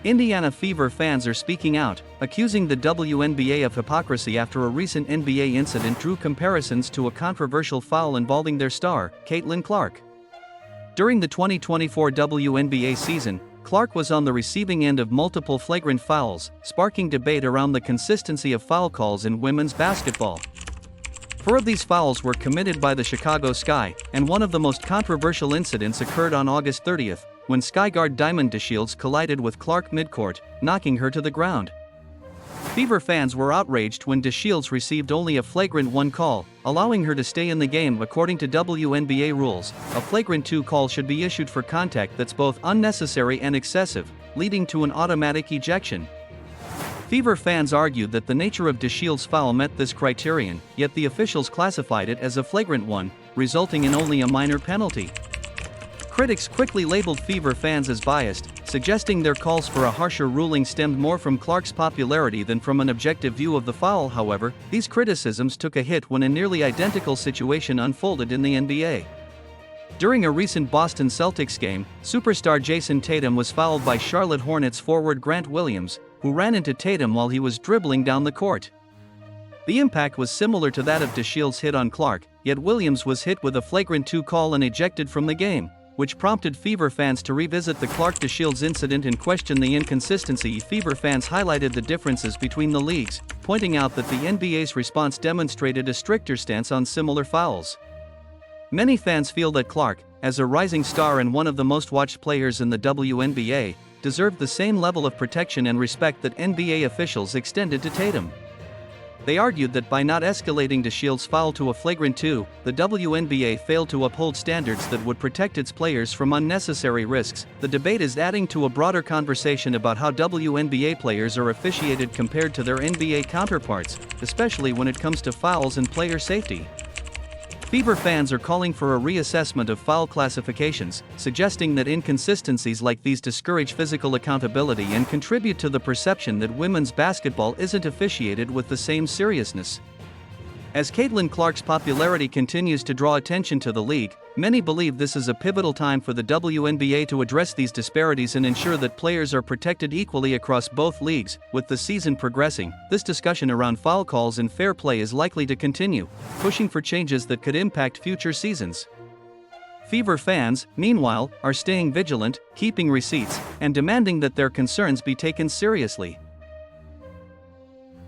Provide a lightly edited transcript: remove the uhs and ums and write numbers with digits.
Indiana Fever fans are speaking out, accusing the WNBA of hypocrisy after a recent NBA incident drew comparisons to a controversial foul involving their star, Caitlin Clark. During the 2024 WNBA season, Clark was on the receiving end of multiple flagrant fouls, sparking debate around the consistency of foul calls in women's basketball. 4 of these fouls were committed by the Chicago Sky, and one of the most controversial incidents occurred on August 30th, when Sky guard Diamond DeShields collided with Clark midcourt, knocking her to the ground. Fever fans were outraged when DeShields received only a flagrant 1 call, allowing her to stay in the game. According to WNBA rules, a flagrant 2 call should be issued for contact that's both unnecessary and excessive, leading to an automatic ejection. Fever fans argued that the nature of DeShields' foul met this criterion, yet the officials classified it as a flagrant one, resulting in only a minor penalty. Critics quickly labeled Fever fans as biased, suggesting their calls for a harsher ruling stemmed more from Clark's popularity than from an objective view of the foul. However, these criticisms took a hit when a nearly identical situation unfolded in the NBA. During a recent Boston Celtics game, superstar Jason Tatum was fouled by Charlotte Hornets forward Grant Williams, who ran into Tatum while he was dribbling down the court. The impact was similar to that of DeShields' hit on Clark, yet Williams was hit with a flagrant 2 call and ejected from the game, which prompted Fever fans to revisit the Clark-DeShields incident and question the inconsistency. Fever fans highlighted the differences between the leagues, pointing out that the NBA's response demonstrated a stricter stance on similar fouls. Many fans feel that Clark, as a rising star and one of the most watched players in the WNBA, deserved the same level of protection and respect that NBA officials extended to Tatum. They argued that by not escalating DeShields' foul to a flagrant 2, the WNBA failed to uphold standards that would protect its players from unnecessary risks. The debate is adding to a broader conversation about how WNBA players are officiated compared to their NBA counterparts, especially when it comes to fouls and player safety. Fever fans are calling for a reassessment of foul classifications, suggesting that inconsistencies like these discourage physical accountability and contribute to the perception that women's basketball isn't officiated with the same seriousness. As Caitlin Clark's popularity continues to draw attention to the league, many believe this is a pivotal time for the WNBA to address these disparities and ensure that players are protected equally across both leagues. With the season progressing, this discussion around foul calls and fair play is likely to continue, pushing for changes that could impact future seasons. Fever fans, meanwhile, are staying vigilant, keeping receipts, and demanding that their concerns be taken seriously.